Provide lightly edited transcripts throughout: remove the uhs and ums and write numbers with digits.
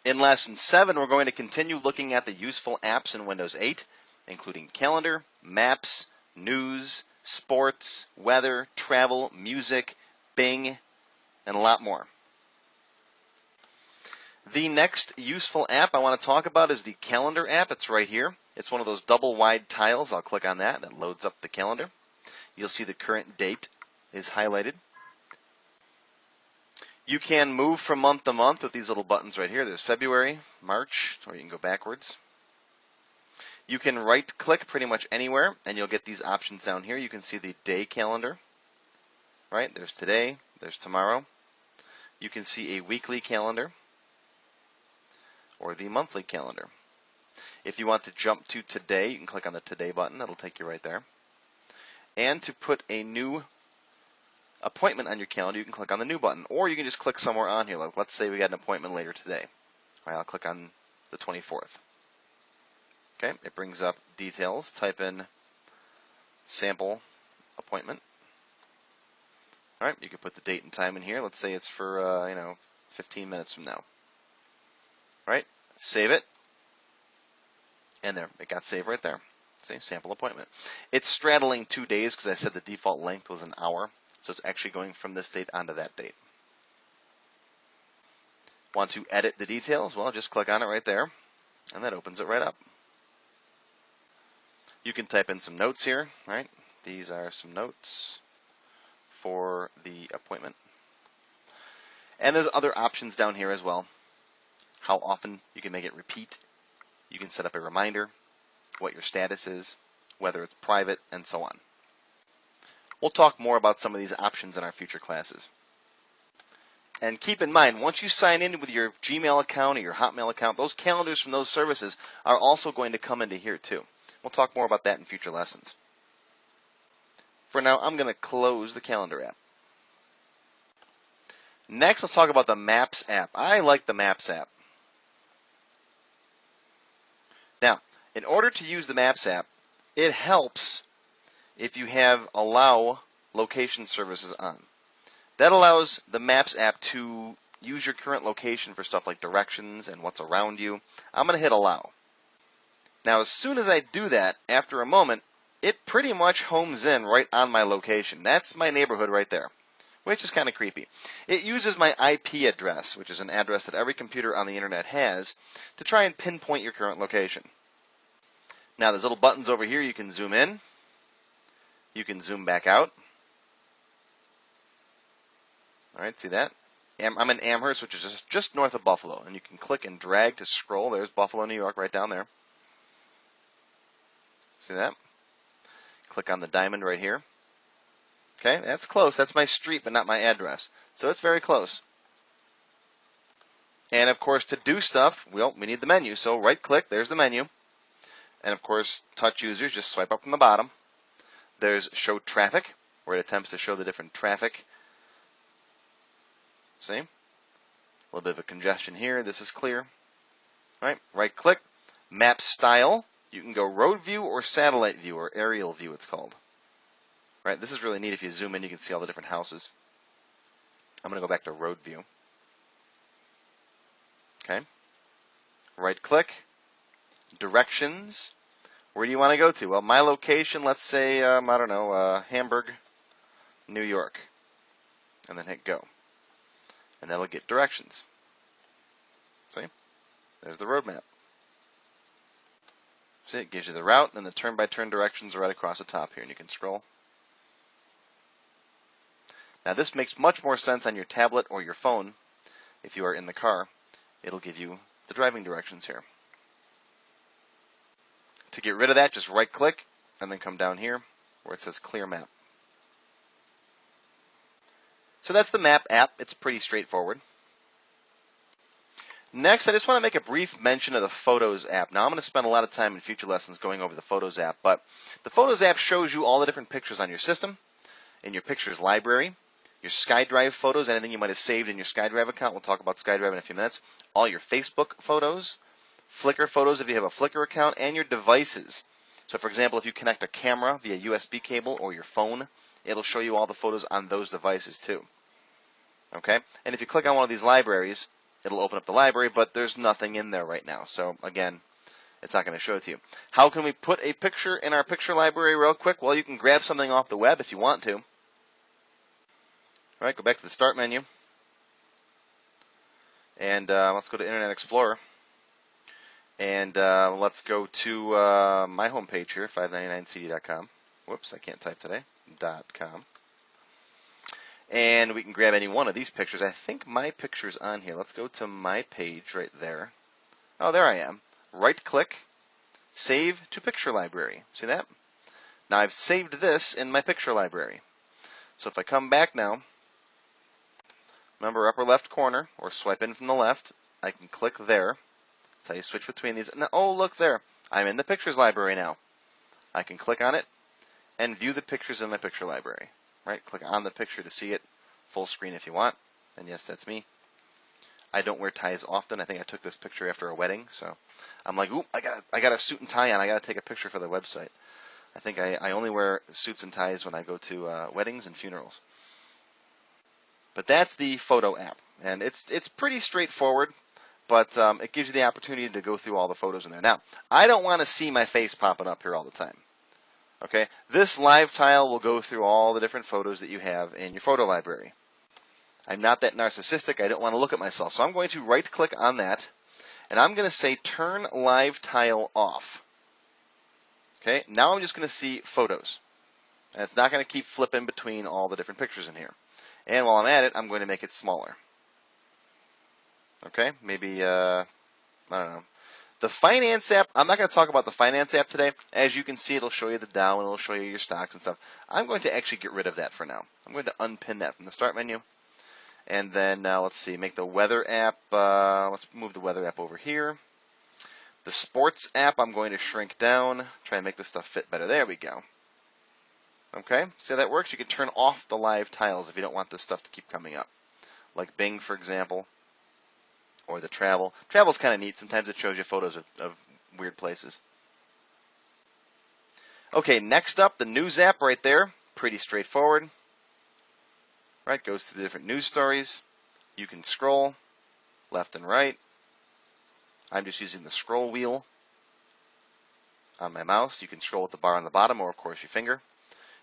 In Lesson 7, we're going to continue looking at the useful apps in Windows 8, including Calendar, Maps, News, Sports, Weather, Travel, Music, Bing, and a lot more. The next useful app I want to talk about is the Calendar app. It's right here. It's one of those double wide tiles. I'll click on that. That loads up the calendar. You'll see the current date is highlighted. You can move from month to month with these little buttons right here. There's February, March, or you can go backwards. You can right-click pretty much anywhere, and you'll get these options down here. You can see the day calendar. Right? There's today. There's tomorrow. You can see a weekly calendar or the monthly calendar. If you want to jump to today, you can click on the Today button. That'll take you right there. And to put a new appointment on your calendar, you can click on the New button. Or you can just click somewhere on here. Like, let's say we got an appointment later today. All right, I'll click on the 24th. Okay, it brings up details. Type in sample appointment. All right, you can put the date and time in here. Let's say it's for 15 minutes from now. All right, save it, and there, it got saved right there. See, sample appointment. It's straddling 2 days because I said the default length was an hour, so it's actually going from this date onto that date. Want to edit the details? Well, just click on it right there, and that opens it right up. You can type in some notes here, right? These are some notes for the appointment. And there's other options down here as well. How often you can make it repeat. You can set up a reminder, what your status is, whether it's private, and so on. We'll talk more about some of these options in our future classes. And keep in mind, once you sign in with your Gmail account or your Hotmail account, those calendars from those services are also going to come into here too. We'll talk more about that in future lessons. For now, I'm going to close the Calendar app. Next, let's talk about the Maps app. I like the Maps app. Now, in order to use the Maps app, it helps if you have Allow Location Services on. That allows the Maps app to use your current location for stuff like directions and what's around you. I'm going to hit Allow. Now, as soon as I do that, after a moment, it pretty much homes in right on my location. That's my neighborhood right there, which is kind of creepy. It uses my IP address, which is an address that every computer on the internet has, to try and pinpoint your current location. Now, there's little buttons over here. You can zoom in. You can zoom back out. All right, see that? I'm in Amherst, which is just north of Buffalo, and you can click and drag to scroll. There's Buffalo, New York, right down there. See that? Click on the diamond right here. Okay, that's close. That's my street, but not my address. So it's very close. And, of course, to do stuff, well, we need the menu. So right-click. There's the menu. And, of course, touch users. Just swipe up from the bottom. There's Show Traffic, where it attempts to show the different traffic. See? A little bit of a congestion here. This is clear. All right, right-click. Map Style. You can go road view or satellite view or aerial view, it's called. Right, this is really neat. If you zoom in, you can see all the different houses. I'm going to go back to road view. Okay. Right-click. Directions. Where do you want to go to? Well, my location, let's say, Hamburg, New York. And then hit go. And that'll get directions. See? There's the road map. See, it gives you the route, and the turn-by-turn directions are right across the top here, and you can scroll. Now, this makes much more sense on your tablet or your phone. If you are in the car, it'll give you the driving directions here. To get rid of that, just right-click, and then come down here where it says Clear Map. So that's the Map app. It's pretty straightforward. Next, I just want to make a brief mention of the Photos app. Now, I'm going to spend a lot of time in future lessons going over the Photos app, but the Photos app shows you all the different pictures on your system, in your pictures library, your SkyDrive photos, anything you might have saved in your SkyDrive account. We'll talk about SkyDrive in a few minutes. All your Facebook photos, Flickr photos if you have a Flickr account, and your devices. So, for example, if you connect a camera via USB cable or your phone, it'll show you all the photos on those devices too. Okay? And if you click on one of these libraries, it'll open up the library, but there's nothing in there right now. So again, it's not going to show it to you. How can we put a picture in our picture library real quick? Well, you can grab something off the web if you want to. All right, go back to the Start menu. And let's go to Internet Explorer. And let's go to my homepage here, 599cd.com. Whoops, I can't type today. .com. And we can grab any one of these pictures. I think my picture's on here. Let's go to my page right there. Oh, there I am. Right-click, Save to Picture Library. See that? Now I've saved this in my picture library. So if I come back now, remember upper left corner, or swipe in from the left, I can click there. That's how you switch between these. Now, oh, look there. I'm in the pictures library now. I can click on it and view the pictures in my picture library. Right? Click on the picture to see it full screen if you want. And yes, that's me. I don't wear ties often. I think I took this picture after a wedding, so I'm like, ooh, I got a suit and tie on. I got to take a picture for the website. I think I only wear suits and ties when I go to weddings and funerals. But that's the photo app, and it's pretty straightforward, but it gives you the opportunity to go through all the photos in there. Now, I don't want to see my face popping up here all the time. Okay, this live tile will go through all the different photos that you have in your photo library. I'm not that narcissistic. I don't want to look at myself. So I'm going to right-click on that, and I'm going to say Turn Live Tile Off. Okay, now I'm just going to see photos. And it's not going to keep flipping between all the different pictures in here. And while I'm at it, I'm going to make it smaller. Okay, maybe, I don't know. The Finance app, I'm not going to talk about the Finance app today. As you can see, it'll show you the Dow, and it'll show you your stocks and stuff. I'm going to actually get rid of that for now. I'm going to unpin that from the Start menu. And then let's see, make the Weather app, let's move the Weather app over here. The Sports app, I'm going to shrink down, try and make this stuff fit better. There we go. Okay, see how that works? You can turn off the live tiles if you don't want this stuff to keep coming up. Like Bing, for example, or the Travel. Travel's kind of neat. Sometimes it shows you photos of weird places. Okay, next up, the News app right there. Pretty straightforward. Right, goes to the different news stories. You can scroll left and right. I'm just using the scroll wheel on my mouse. You can scroll with the bar on the bottom, or of course your finger.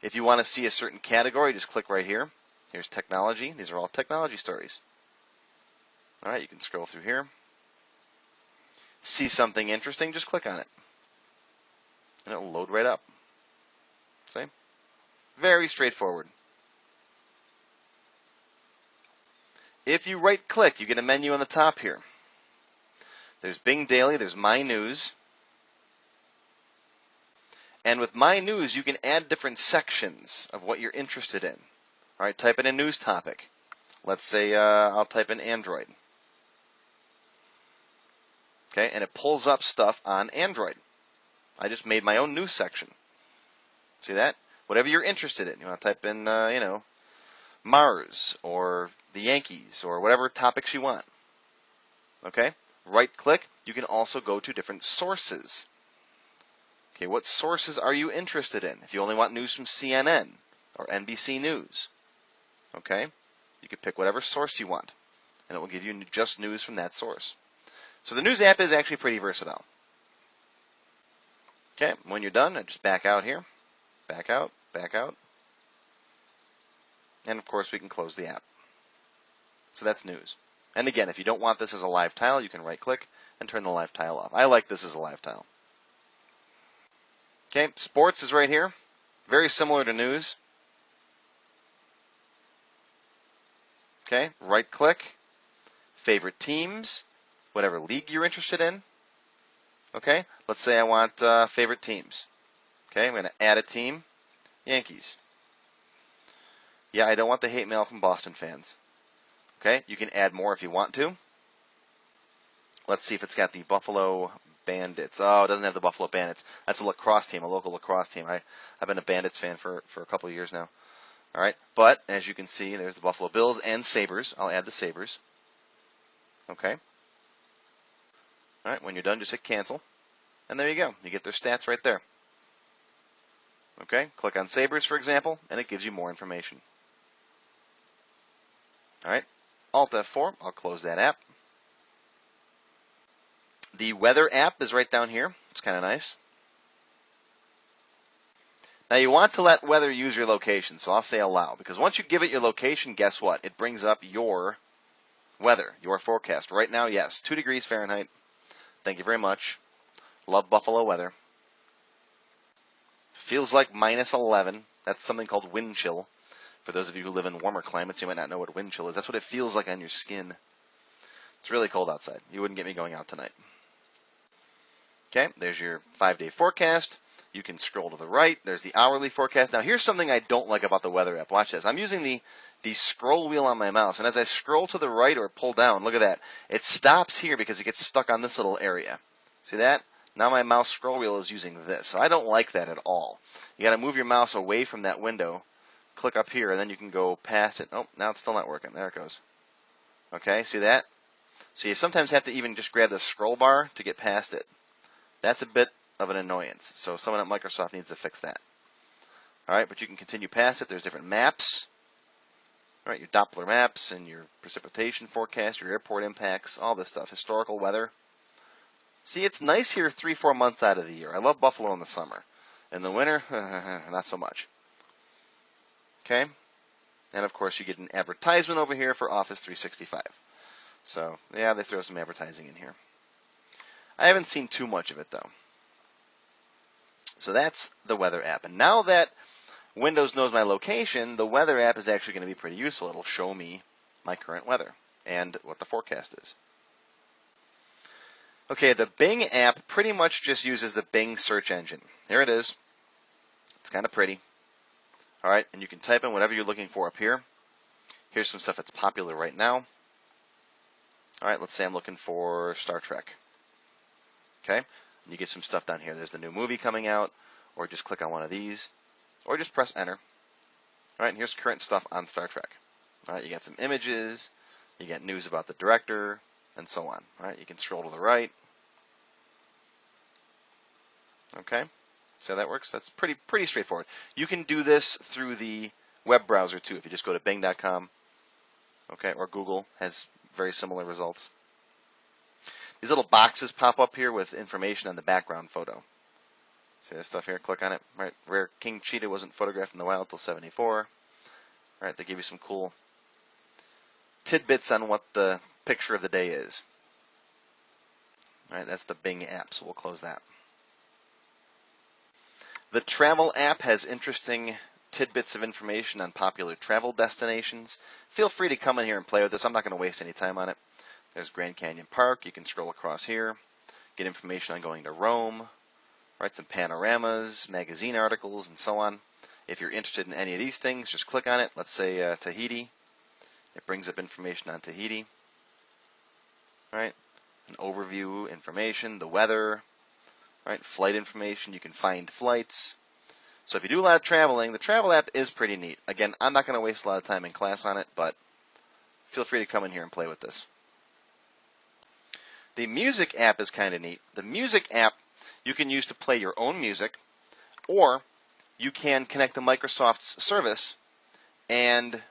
If you want to see a certain category, just click right here. Here's technology. These are all technology stories. All right, you can scroll through here. See something interesting, just click on it. And it'll load right up. See? Very straightforward. If you right-click, you get a menu on the top here. There's Bing Daily, there's My News. And with My News, you can add different sections of what you're interested in. All right, type in a news topic. Let's say I'll type in Android. Okay, and it pulls up stuff on Android. I just made my own news section. See that? Whatever you're interested in. You want to type in, Mars or the Yankees or whatever topics you want. Okay? Right-click. You can also go to different sources. Okay, what sources are you interested in? If you only want news from CNN or NBC News, okay, you can pick whatever source you want, and it will give you just news from that source. So the News app is actually pretty versatile. Okay, when you're done, I just back out here, back out, and of course we can close the app. So that's news. And again, if you don't want this as a live tile, you can right-click and turn the live tile off. I like this as a live tile. Okay, sports is right here. Very similar to news. Okay, right-click, favorite teams, whatever league you're interested in. Okay, let's say I want favorite teams. Okay, I'm going to add a team, Yankees. Yeah, I don't want the hate mail from Boston fans. Okay, you can add more if you want to. Let's see if it's got the Buffalo Bandits. Oh, it doesn't have the Buffalo Bandits. That's a lacrosse team, a local lacrosse team. I've been a Bandits fan for a couple of years now. All right, but as you can see, there's the Buffalo Bills and Sabres. I'll add the Sabres. Okay. All right, when you're done, just hit cancel. And there you go. You get their stats right there. Okay, click on Sabres, for example, and it gives you more information. All right, Alt F4, I'll close that app. The weather app is right down here. It's kind of nice. Now you want to let weather use your location, so I'll say allow, because once you give it your location, guess what? It brings up your weather, your forecast. Right now, yes, 2 degrees Fahrenheit. Thank you very much. Love Buffalo weather. Feels like minus 11. That's something called wind chill. For those of you who live in warmer climates, you might not know what wind chill is. That's what it feels like on your skin. It's really cold outside. You wouldn't get me going out tonight. Okay, there's your 5-day forecast. You can scroll to the right. There's the hourly forecast. Now, here's something I don't like about the weather app. Watch this. I'm using the scroll wheel on my mouse, and as I scroll to the right or pull down, look at that. It stops here because it gets stuck on this little area. See that? Now my mouse scroll wheel is using this. So I don't like that at all. You got to move your mouse away from that window. Click up here, and then you can go past it. Oh, now it's still not working. There it goes. Okay, see that? So you sometimes have to even just grab the scroll bar to get past it. That's a bit of an annoyance. So someone at Microsoft needs to fix that. All right, but you can continue past it. There's different maps. All right, your Doppler maps and your precipitation forecast, your airport impacts, all this stuff. Historical weather. See, it's nice here 3-4 months out of the year. I love Buffalo in the summer. In the winter, not so much. Okay? And, of course, you get an advertisement over here for Office 365. So, yeah, they throw some advertising in here. I haven't seen too much of it, though. So that's the weather app. And now that Windows knows my location, the weather app is actually going to be pretty useful. It'll show me my current weather and what the forecast is. Okay, the Bing app pretty much just uses the Bing search engine. Here it is. It's kind of pretty. All right, and you can type in whatever you're looking for up here. Here's some stuff that's popular right now. All right, let's say I'm looking for Star Trek. Okay, and you get some stuff down here. There's the new movie coming out, or just click on one of these, or just press enter. All right, and here's current stuff on Star Trek. All right, you got some images, you get news about the director, and so on. All right, you can scroll to the right. Okay, see how that works? That's pretty straightforward. You can do this through the web browser too. If you just go to bing.com, okay, or Google has very similar results. These little boxes pop up here with information on the background photo. See this stuff here? Click on it. Right, rare king cheetah wasn't photographed in the wild until '74. All right, they give you some cool tidbits on what the picture of the day is. All right, that's the Bing app, so we'll close that. The travel app has interesting tidbits of information on popular travel destinations. Feel free to come in here and play with this. I'm not going to waste any time on it. There's Grand Canyon Park. You can scroll across here, get information on going to Rome, write some panoramas, magazine articles, and so on. If you're interested in any of these things, just click on it. Let's say Tahiti. It brings up information on Tahiti. All right, an overview, information, the weather. Right, flight information, you can find flights. So if you do a lot of traveling, the travel app is pretty neat. Again, I'm not going to waste a lot of time in class on it, but feel free to come in here and play with this. The music app is kind of neat. The music app you can use to play your own music, or you can connect to Microsoft's service and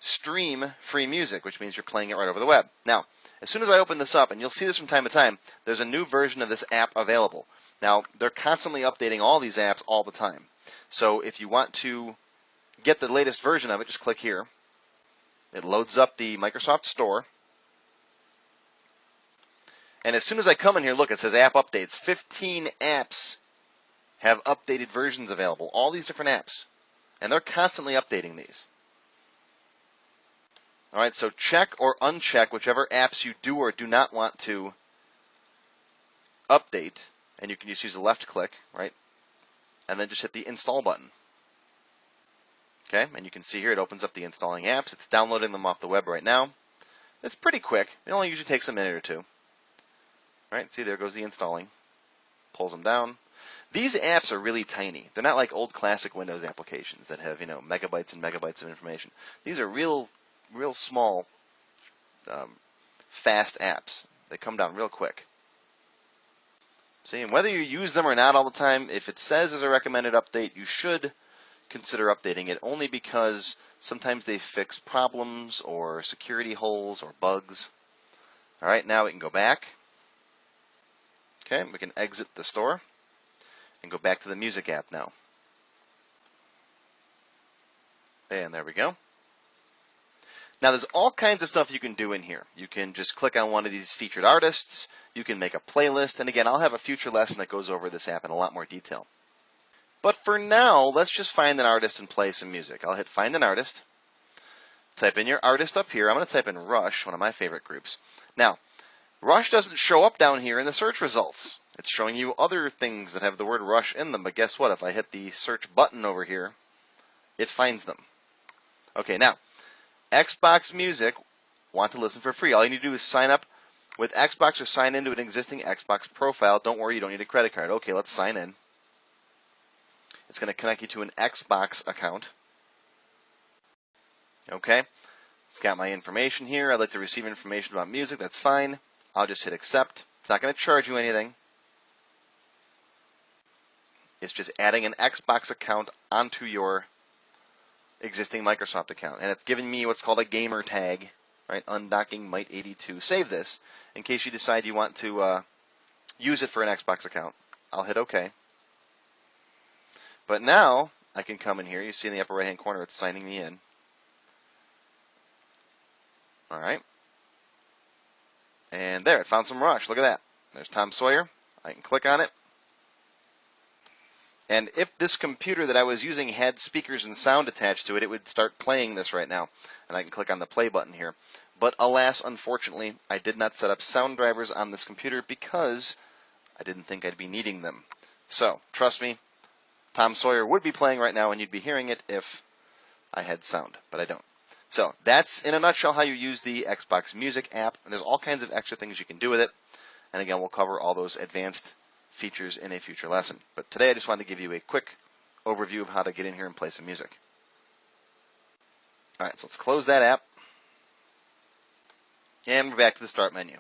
stream free music, which means you're playing it right over the web. Now, as soon as I open this up, and you'll see this from time to time, there's a new version of this app available. Now, they're constantly updating all these apps all the time. So if you want to get the latest version of it, just click here. It loads up the Microsoft Store. And as soon as I come in here, look, it says App Updates. 15 apps have updated versions available, all these different apps. And they're constantly updating these. All right, so check or uncheck whichever apps you do or do not want to update, and you can just use the left click, right, and then just hit the install button. Okay, and you can see here it opens up the installing apps. It's downloading them off the web right now. It's pretty quick. It only usually takes a minute or two. All right, see, there goes the installing. Pulls them down. These apps are really tiny. They're not like old classic Windows applications that have, megabytes and megabytes of information. These are real small, fast apps. They come down real quick. See, and whether you use them or not all the time, if it says as a recommended update, you should consider updating it, only because sometimes they fix problems or security holes or bugs. All right, now we can go back. Okay, we can exit the store and go back to the music app now. And there we go. Now there's all kinds of stuff you can do in here. You can just click on one of these featured artists. You can make a playlist. And again, I'll have a future lesson that goes over this app in a lot more detail. But for now, let's just find an artist and play some music. I'll hit find an artist. Type in your artist up here. I'm going to type in Rush, one of my favorite groups. Now, Rush doesn't show up down here in the search results. It's showing you other things that have the word Rush in them. But guess what? If I hit the search button over here, it finds them. Okay, now, Xbox Music, want to listen for free. All you need to do is sign up with Xbox or sign into an existing Xbox profile. Don't worry, you don't need a credit card. Okay, let's sign in. It's going to connect you to an Xbox account. Okay, it's got my information here. I'd like to receive information about music. That's fine. I'll just hit accept. It's not going to charge you anything. It's just adding an Xbox account onto your existing Microsoft account. And it's giving me what's called a gamer tag, right? Undocking Might82. Save this in case you decide you want to use it for an Xbox account. I'll hit OK. But now I can come in here. You see in the upper right-hand corner, it's signing me in. All right. And there, it found some Rush. Look at that. There's Tom Sawyer. I can click on it. And if this computer that I was using had speakers and sound attached to it, it would start playing this right now. And I can click on the play button here. But alas, unfortunately, I did not set up sound drivers on this computer because I didn't think I'd be needing them. So, trust me, Tom Sawyer would be playing right now and you'd be hearing it if I had sound, but I don't. So, that's in a nutshell how you use the Xbox Music app. And there's all kinds of extra things you can do with it. And again, we'll cover all those advanced features in a future lesson. But today I just wanted to give you a quick overview of how to get in here and play some music. Alright, so let's close that app. And we're back to the start menu.